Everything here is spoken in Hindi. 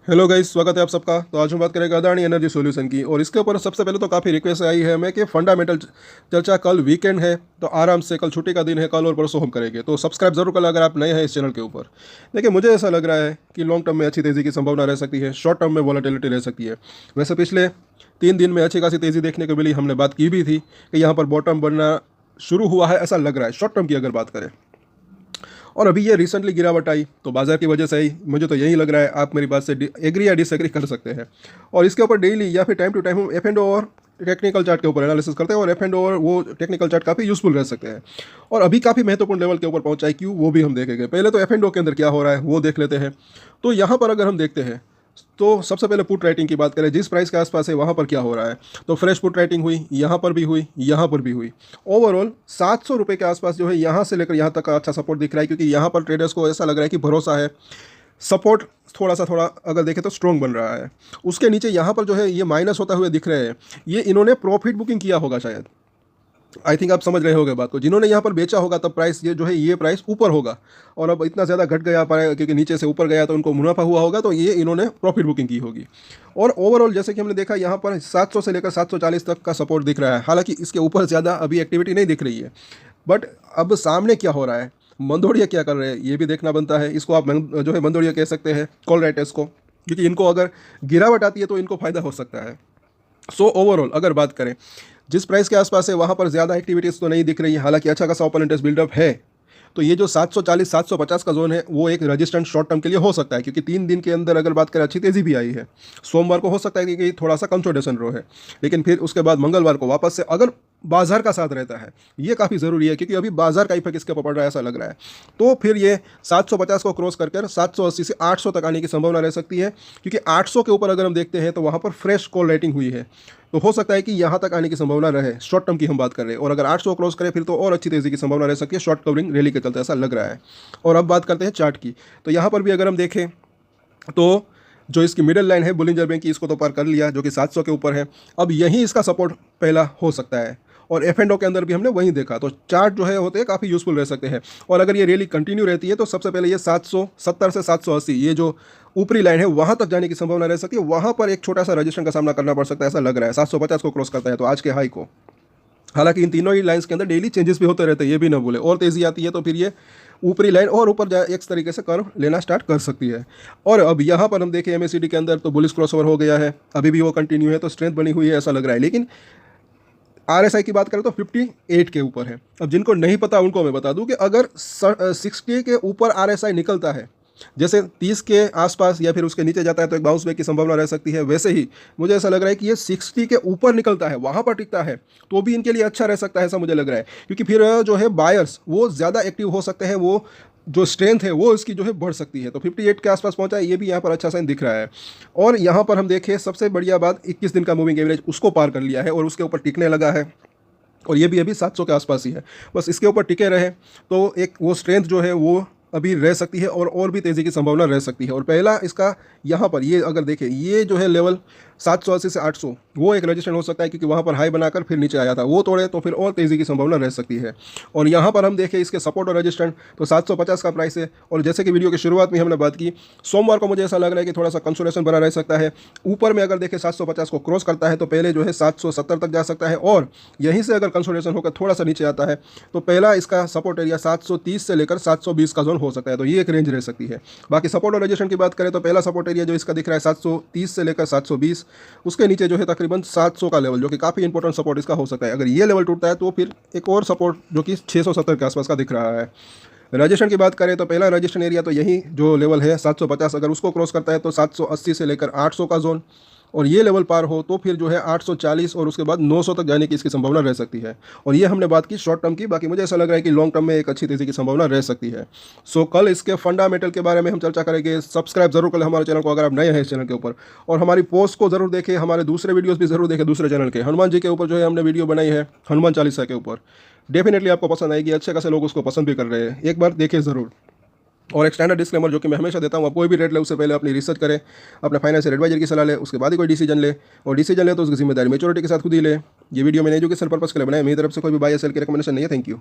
हेलो गाइस, स्वागत है आप सबका। तो आज हम बात करेंगे अदानी एनर्जी सॉल्यूशन की। और इसके ऊपर सबसे पहले तो काफ़ी रिक्वेस्ट आई है हमें कि फंडामेंटल चर्चा, कल वीकेंड है तो आराम से, कल छुट्टी का दिन है, कल और परसों हम करेंगे। तो सब्सक्राइब जरूर करें अगर आप नए हैं इस चैनल के ऊपर। देखिए, मुझे ऐसा लग रहा है कि लॉन्ग टर्म में अच्छी तेज़ी की संभावना रह सकती है, शॉर्ट टर्म में वॉलेटिलिटी रह सकती है। वैसे पिछले 3 दिन में अच्छी खासी तेज़ी देखने को मिली, हमने बात की भी थी कि यहाँ पर बॉटम बनना शुरू हुआ है, ऐसा लग रहा है शॉर्ट टर्म की अगर बात करें। और अभी ये रिसेंटली गिरावट आई तो बाजार की वजह से आई, मुझे तो यही लग रहा है। आप मेरी बात से एग्री या डिसएग्री कर सकते हैं। और इसके ऊपर डेली या फिर टाइम टू टाइम हम एफ एंड और टेक्निकल चार्ट के ऊपर एनालिसिस करते हैं, और एफ एंड और वो टेक्निकल चार्ट काफ़ी यूजफुल रह सकते हैं। और अभी काफ़ी महत्वपूर्ण लेवल के ऊपर पहुंचा है, क्यों वो भी हम देखेंगे। पहले तो एफ एंड ओ के अंदर क्या हो रहा है वो देख लेते हैं। तो यहाँ पर अगर हम देखते हैं तो सबसे पहले पुट राइटिंग की बात करें, जिस प्राइस के आसपास है वहाँ पर क्या हो रहा है। तो फ्रेश पुट राइटिंग हुई, यहाँ पर भी हुई, यहाँ पर भी हुई। ओवरऑल 700 रुपये के आसपास जो है यहाँ से लेकर यहाँ तक का अच्छा सपोर्ट दिख रहा है, क्योंकि यहाँ पर ट्रेडर्स को ऐसा लग रहा है कि भरोसा है, सपोर्ट थोड़ा अगर देखें तो स्ट्रॉन्ग बन रहा है। उसके नीचे यहाँ पर जो है ये माइनस होता हुए दिख रहे हैं, ये इन्होंने प्रॉफिट बुकिंग किया होगा शायद। आई थिंक आप समझ रहे होंगे बात को। जिन्होंने यहाँ पर बेचा होगा तब प्राइस ये जो है ये प्राइस ऊपर होगा, और अब इतना ज़्यादा घट गया पाए क्योंकि नीचे से ऊपर गया तो उनको मुनाफा हुआ होगा, तो ये इन्होंने प्रॉफिट बुकिंग की होगी। और ओवरऑल जैसे कि हमने देखा यहाँ पर 700 से लेकर 740 तक का सपोर्ट दिख रहा है। हालांकि इसके ऊपर ज़्यादा अभी एक्टिविटी नहीं दिख रही है, बट अब सामने क्या हो रहा है, मंदोड़िया क्या कर रहे हैं ये भी देखना बनता है। इसको आप जो है मंदोड़िया कह सकते हैं, कॉल राइटर्स को, क्योंकि इनको अगर गिरावट आती है तो इनको फायदा हो सकता है। सो ओवरऑल अगर बात करें, जिस प्राइस के आसपास है वहाँ पर ज़्यादा एक्टिविटीज़ तो नहीं दिख रही है। हालांकि अच्छा खासा ओपन इंटरेस्ट बिल्डअप है। तो ये जो 740 750 का जोन है वो एक रजिस्टेंट शॉर्ट टर्म के लिए हो सकता है, क्योंकि 3 दिन के अंदर अगर बात करें अच्छी तेज़ी भी आई है। सोमवार को हो सकता है कि थोड़ा सा कंसोलिडेशन रो है, लेकिन फिर उसके बाद मंगलवार को वापस से अगर बाजार का साथ रहता है, ये काफ़ी ज़रूरी है क्योंकि अभी बाजार का इफेक्ट इसके ऊपर पड़ रहा है ऐसा लग रहा है। तो फिर ये 750 को क्रॉस कर 780 से 800 तक आने की संभावना रह सकती है, क्योंकि 800 के ऊपर अगर हम देखते हैं तो वहाँ पर फ्रेश कॉल राइटिंग हुई है। तो हो सकता है कि यहाँ तक आने की संभावना रहे, शॉर्ट टर्म की हम बात कर रहे हैं। और अगर 800 क्रॉस करें फिर तो और अच्छी तेज़ी की संभावना रह सकती है शॉर्ट कवरिंग रैली के चलते, ऐसा लग रहा है। और अब बात करते हैं चार्ट की। तो यहाँ पर भी अगर हम देखें तो जो इसकी मिडिल लाइन है बुलिंजर बैंक की, इसको तो पार कर लिया जो कि 700 के ऊपर है। अब यहीं इसका सपोर्ट पहला हो सकता है, और एफ एंड ओ के अंदर भी हमने वहीं देखा। तो चार्ट जो है होते हैं काफ़ी यूजफुल रह सकते हैं। और अगर ये रैली कंटिन्यू रहती है तो सबसे पहले ये 770 से 780 ये जो ऊपरी लाइन है वहाँ तक जाने की संभावना रह सकती है। वहाँ पर एक छोटा सा रजिस्ट्रेशन का सामना करना पड़ सकता है, ऐसा लग रहा है। 750 को क्रॉस करता है तो आज के हाई को। हालांकि इन तीनों ही लाइंस के अंदर डेली चेंजेस भी होते रहते हैं, ये भी ना भूले। और तेज़ी आती है तो फिर ये ऊपरी लाइन और ऊपर जा एक तरीके से कर्व लेना स्टार्ट कर सकती है। और अब यहाँ पर हम देखें एमएसीडी के अंदर तो बुलिश क्रॉसओवर हो गया है, अभी भी वो कंटिन्यू है, तो स्ट्रेंथ बनी हुई है ऐसा लग रहा है। लेकिन आरएसआई की बात करें तो 58 के ऊपर है। अब जिनको नहीं पता उनको मैं बता दूं कि अगर 60 के ऊपर आरएसआई निकलता है, जैसे 30 के आसपास या फिर उसके नीचे जाता है तो एक बाउंस बैक की संभावना रह सकती है। वैसे ही मुझे ऐसा लग रहा है कि ये 60 के ऊपर निकलता है, वहाँ पर टिकता है तो भी इनके लिए अच्छा रह सकता है, ऐसा मुझे लग रहा है। क्योंकि फिर जो है बायर्स वो ज़्यादा एक्टिव हो सकते हैं, वो जो स्ट्रेंथ है वो इसकी जो है बढ़ सकती है। तो 58 के आसपास पहुंचा है, ये भी यहाँ पर अच्छा साइन दिख रहा है। और यहाँ पर हम देखें सबसे बढ़िया बात, 21 दिन का मूविंग एवरेज उसको पार कर लिया है और उसके ऊपर टिकने लगा है। और ये भी अभी 700 के आसपास ही है। बस इसके ऊपर टिके रहे तो एक वो स्ट्रेंथ जो है वो अभी रह सकती है, और भी तेज़ी की संभावना रह सकती है। और पहला इसका यहाँ पर ये अगर देखें, ये जो है लेवल 780 से 800 वो एक रजिस्ट्रेशन हो सकता है, क्योंकि वहाँ पर हाई बनाकर फिर नीचे आया था, वो तोड़े तो फिर और तेज़ी की संभावना रह सकती है। और यहाँ पर हम देखें इसके सपोर्ट और रजिस्ट्रेंट तो 750 का प्राइस है। और जैसे कि वीडियो की शुरुआत में हमने बात की, सोमवार को मुझे ऐसा लग रहा है कि थोड़ा सा कंसोलेशन बना रह सकता है। ऊपर में अगर देखें 750 को क्रॉस करता है तो पहले जो है 770 तक जा सकता है, और यहीं से अगर कंसोलेशन होकर थोड़ा सा नीचे आता है तो पहला इसका सपोर्ट एरिया 730 से लेकर 720 का जोन हो सकता है। तो ये एक रेंज रह सकती है। बाकी सपोर्ट और रजिस्ट्रेंट की बात करें तो पहला सपोर्ट एरिया जो इसका दिख रहा है 730 से लेकर 720, उसके नीचे जो है तकरीबन 700 का लेवल, जो कि काफ़ी इंपॉर्टेंट सपोर्ट इसका हो सकता है। अगर ये लेवल टूटता है तो फिर एक और सपोर्ट जो कि 670 के आसपास का दिख रहा है। रजिस्ट्रेशन की बात करें तो पहला रजिस्ट्रेशन एरिया तो यही जो लेवल है 750, अगर उसको क्रॉस करता है तो 780 से लेकर 800 का जोन, और ये लेवल पार हो तो फिर जो है 840 और उसके बाद 900 तक जाने की इसकी संभावना रह सकती है। और ये हमने बात की शॉर्ट टर्म की। बाकी मुझे ऐसा लग रहा है कि लॉन्ग टर्म में एक अच्छी तेज़ी की संभावना रह सकती है। सो कल इसके फंडामेंटल के बारे में हम चर्चा करेंगे। सब्सक्राइब जरूर करें हमारे चैनल को अगर आप नए हैं इस चैनल के ऊपर, और हमारी पोस्ट को जरूर देखें, हमारे दूसरे वीडियोज़ भी जरूर देखें दूसरे चैनल के। हनुमान जी के ऊपर जो है हमने वीडियो बनाई है, हनुमान चालीसा के ऊपर, डेफिनेटली आपको पसंद आएगी। अच्छे खासे लोग उसको पसंद भी कर रहे हैं, एक बार देखिए ज़रूर। और एक स्टैंडर्ड डिस्क्लेमर जो कि मैं हमेशा देता हूँ, आप कोई भी रेट ले उससे पहले अपनी रिसर्च करें, अपने फाइनेंशियल एडवाइजर की सलाह ले, उसके बाद ही कोई डिसीजन ले। और डिसीजन ले तो उसकी जिम्मेदारी मेच्योरिटी के साथ खुद ही ले। ये वीडियो मैंने एजुकेशन पर्पस के लिए बनाया, मेरी तरफ से कोई भी बाय या सेल की रिकमेंडेशन नहीं है। Thank you.